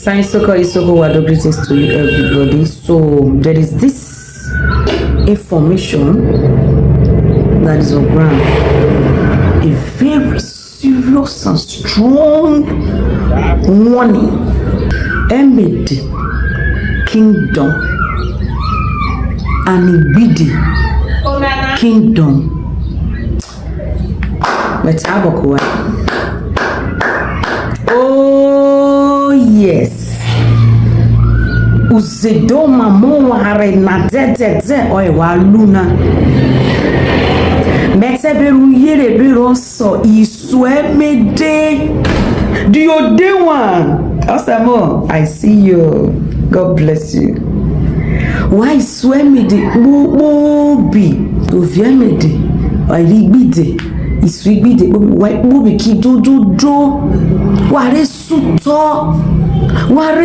ISOKO, word greetings to you, everybody. So there is this information that is on ground, a very serious and strong warning. EMEDE Kingdom and IGBIDE Kingdom. Let's have a go. Oh yes. Uzedoma moare na dedede oewa luna. Meteberu yere biro so isu EMEDE. Do you day one? Osamo, I see you. God bless you. Why isu EMEDE bobi ovi EMEDE IGBIDE isu IGBIDE bobi ki do ware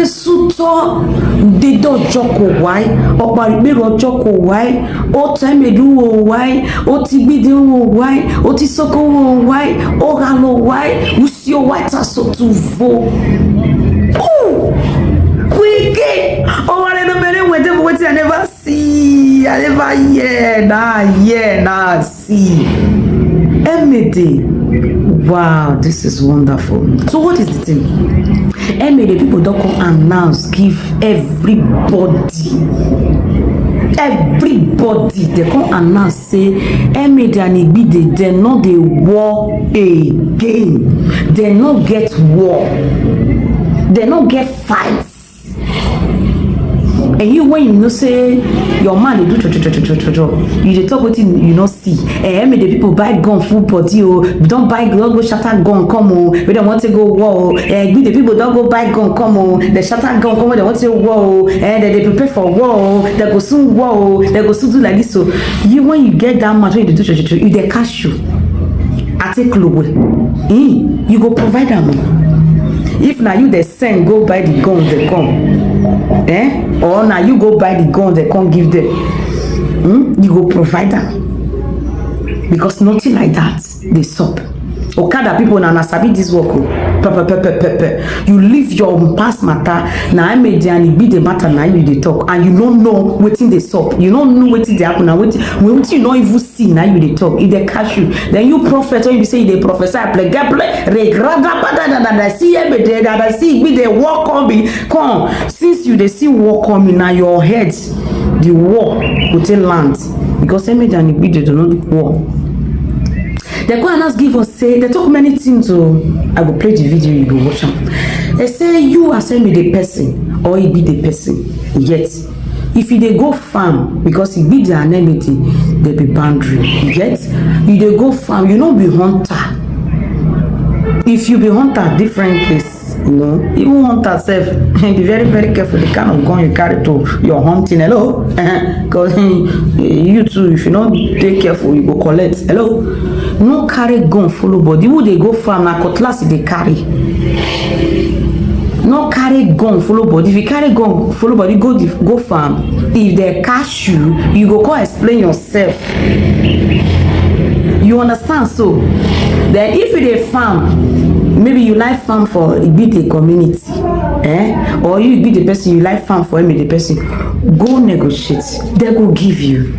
suto de do joko why o pari ro joko why o EMEDE wo why o ti IGBIDE wo why o ti ISOKO wo why o ghale why usi o white so to vo oh quick o ware no mere wetin I never see, I never hear see EMEDE. Wow, this is wonderful. So what is the thing? EMEDE people don't come announce, give everybody, they come announce, say EMEDE and IGBIDE, they know they war again, they not get war, they not get fights. And you, when you know say your man they do you dey talk wetin you no see. EMEDE people buy gun full body oh, don't buy gun, go shatter gun come oh, we don't want to go war oh. IGBIDE people don't go buy gun come oh, they shatter gun come oh, they want to war oh, they prepare for war oh, they go soon war oh, they go soon do like this. So you, when you get that much, when you do you dey cash you. I take low you go provide them. If now you they send go buy the gun, they come. Or now you go buy the gun, they can't give them. You go provide them. Because nothing like that, they stop. Okada people now sabi this work. You leave your past matter. Now EMEDE and IGBIDE matter. Now you they talk, and you don't know wetin they stop. You don't know wetin they happen. Now wetin you don't even see. Now you they talk. If they catch you, then you prophet or you say they prophesy. Play see EMEDE that I see IGBIDE war coming. Come since you they see war coming now your head, the war will take land because EMEDE and IGBIDE do not war. They go and ask give us say they talk many things. So I will play the video, you go watch them. They say you as EMEDE person or IGBIDE person. Yet if you they go farm, because IGBIDE and EMEDE they be boundary. Yet you they go farm, you know be hunter. If you be hunter, different place. You know, even hunter self, be very, very careful the kind of gun you carry to your hunting. Hello, because you too, if you not take careful, you go collect. Hello, no carry gun follow body. Who they go farm na cutlass they carry. No carry gun follow body. If you carry gun follow body, go farm. If they catch you, you go come explain yourself. You understand? So then if you dey farm, maybe you like farm for IGBIDE community, or you be the person you like farm for EMEDE person, go negotiate. They go give you.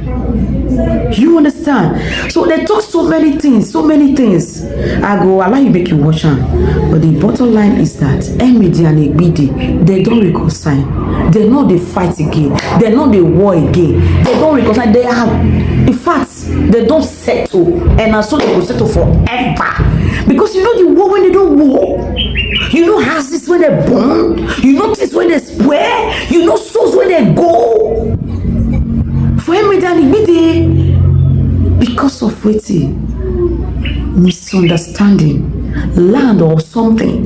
You understand? So they talk so many things. I go allow you make you watch them. But the bottom line is that EMEDE and IGBIDE, they don't reconcile. They know they fight again. They know they war again. They don't reconcile. They have, in fact, they don't settle, and so they will settle forever. Because you know the war when they don't war. You know houses when they burn. You know things when they swear. You know souls when they go. For EMEDE and IGBIDE, because of waiting, misunderstanding, land or something.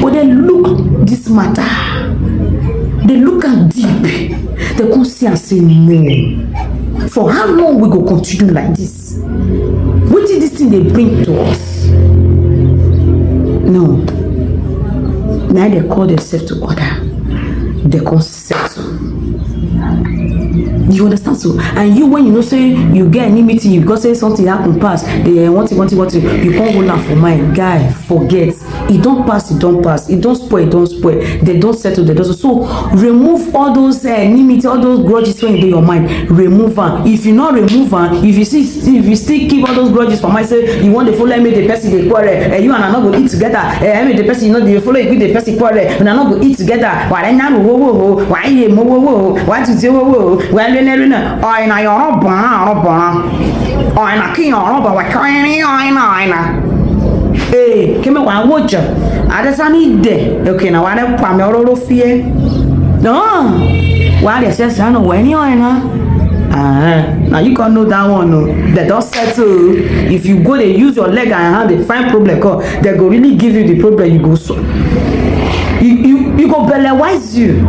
But they look this matter. They look at deep. They come see and say no. For how long we go continue like this? What did this thing they bring to us? No. Now they call themselves to order. They can settle. You understand? So, and you, when you know say you get any meeting, you go say something happen past, they want it, you can't hold on for mine. Guy, forget. It don't pass, it don't pass. It don't spoil, it don't spoil. They don't settle, they don't. So remove all those limits, all those grudges when you do your mind. Remove them. If you not remove them, if you still keep all those grudges for myself, you want to follow me the person they quarrel, you and I not go eat together. Me the person, you know, they follow you the person quarrel, and I not go eat together. Why now? Why you why to do well no? Oh, na your bona. Oh, na king or but why can't hey, come on, watch you. I just need there. Okay, now I don't come your fear. No, why they say I know when you are now. Now you can't know that one. No, they don't settle. If you go, they use your leg and hand, they find problem. They go really give you the problem. You go so. You go belly-wise you.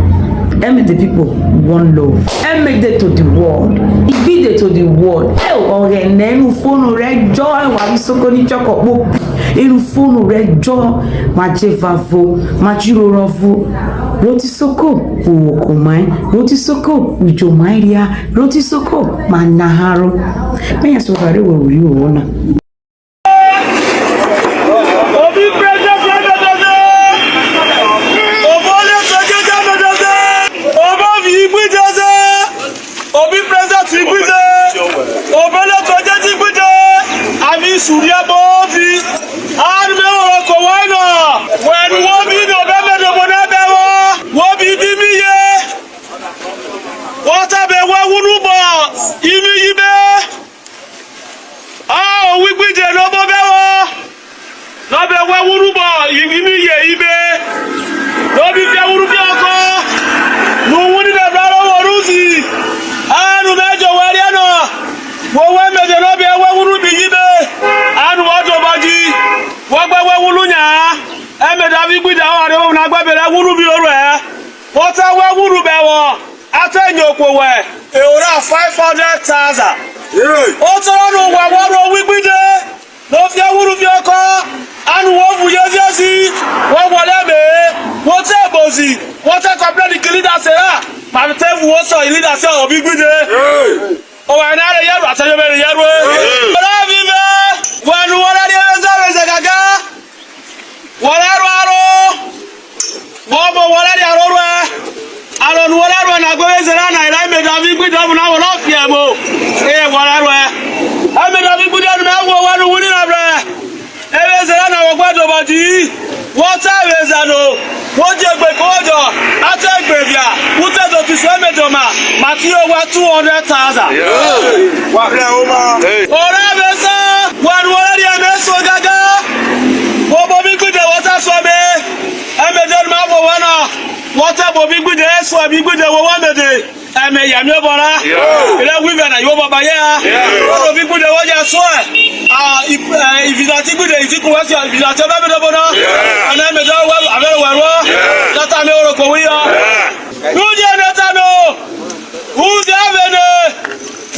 EMEDE people one love. EMEDE to the world. IGBIDE to the world. Ọghẹnẹ inú fóònù rẹ jọ ẹwà ISOKO ní chọkọpọ. Inú fóònù rẹ jọ máa jẹ vavo, máa jíròrò vo. Rotisoko owó mai. Rotisoko ujo mairia. Rotisoko manaharo. Bẹ́ẹ̀ sọ fàárẹ̀ wọ̀ wí òwò náà. Surya Bovi, and Meloko Wino, when Wobi November the Bonabewa, Wobi Dimiye, Watabewa Wuruba, Imibe, ah, we be the Nobobewa, Nabewa Wuruba, Imiye, Ibe, Nobi Wurubiako, no one in the Bravo Waruzi, and Umejo Wariano, Women the Nobia Wurubi Ibe. Anu wajo baji wagbawe wulunya EMEDE and IGBIDE aware o na gbabere wuru bi oru e wota we wuru be wo atenyo opowe eora 500,000 o toro nu wa woro IGBIDE no fi wuru bi oko anu wo fu yesi wo wole me wo te bozi wo te complain the leader say ah ma te fu wo so leader say obi IGBIDE o wa na re yeru asayo be re yeru when already is a gaga, whatever, Bobo, whatever, I don't know whatever, I go as an EMEDE and IGBIDE now, not Fiamo, eh, whatever. EMEDE and IGBIDE now, one winning of it. It is an hour of what time is I know? What you make order? I take baby, what does the EMEDE, Matthew, 200,000. What, whatever, sir. One word I mess with Gaga. Bobby good water swabby. EMEDE Mawana. Water Bobby good ass for be good one day. I may have no bona. Women are over by here. Bobby good what you saw. If you not good, if you was if you not a bona. And EMEDE well, I very well. That's a little Korea. Who's the Natano? Who's the Avenue?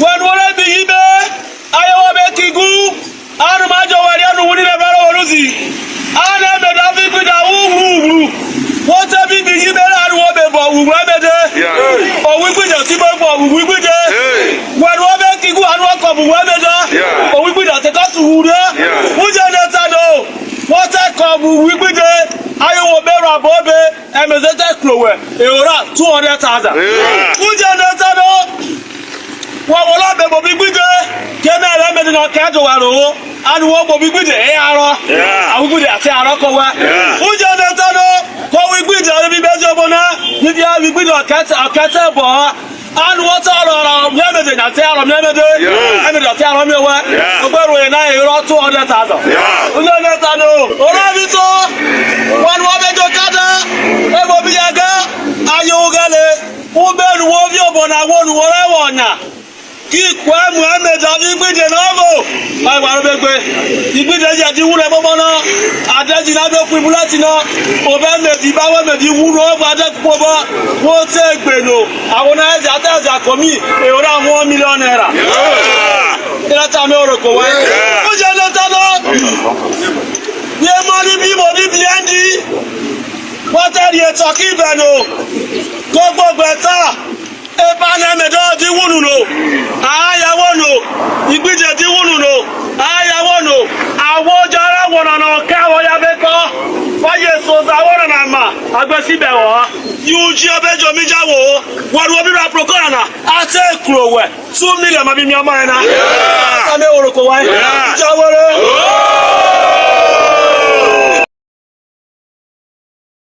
When will I be here? I will make you go. Anu majo warianu wuni na baro waruzi. Anu EMEDE and IGBIDE uhu. What a big you better anu wobe bo uhu EMEDE. O IGBIDE tibo bo uhu IGBIDE. When wobe kigu anu wako uhu EMEDE. O IGBIDE teka suhude. Uje netano. What a come uhu IGBIDE. Ayo wobe rabobe. EMEDE te klowe. Eora 200,000. Uje netano. Wọ́n bẹ̀ bọ̀ bí gbígbé kẹ́mẹ́ EMEDE náà kẹ́jọ wà lówó anu wọ́n bọ̀ bí gbígbé àárọ̀ àwọn IGBIDE àti àárọ̀ kọ wá. Oúnjẹ ọ̀dọ̀ tánú kọ́ IGBIDE ọ̀rẹ́ bí bẹ́ẹ̀ jẹ́ ọmọ náà níbi IGBIDE ọ̀kẹ́tẹ̀ bọ̀ anu wọ́n tọ́ ọ̀rọ̀ EMEDE àti àárọ̀ EMEDE EMEDE àti àárọ̀ mi wá ọgbẹ́rù yẹn náà èrò 200,000. Oúnjẹ ọ̀dọ̀ tánú ọ̀rọ̀ mi tó wọn bẹ́jọ kájà ẹ̀bọ̀ bí yàgá ayé ghale wọ́n bẹ́ẹ̀rù wọ́n fi ọ̀bọ̀ náà wọ́n rẹwọ̀ ọ̀nà. Kíkọ́ ẹ̀mú EMEDE and IGBIDE náà bò. Báyìí wà ló bẹ gbé. IGBIDE jẹ́ ti wúlẹ̀ bọ́bọ́ náà. Adẹ́jì náà bẹ kú ibùlẹ́tì náà. Òbẹ́ EMEDE báwọ̀ EMEDE wúlò ọ̀gbọ̀n adẹ́kùpọ̀ bọ́. Wọ́n tẹ́ gbèlò. Àwọn náà ẹ̀jẹ̀ àtẹ̀jẹ̀ àkọ́mí. Èrò náà $1 million. Ìlàtà mi ò rò kò wáyé. Ó jẹ́ lọ́tà náà. Yé mọ́ níbí mọ́ níbi ẹ́ndì. Wọ́n tẹ́ di ètò kí ìbẹ̀nù. Gbogbo gbẹ̀ta. Eba na EMEDE di wunu no. Aya wono. IGBIDE di wunu no. aya wono awo jara wona no ka wo ya be ko waye so za wona na ma agbesi be wo yuji obejo mi jawo waru obi ra prokora na ate kurowe 2 million ma bi mi amare na asa me oroko wa jawore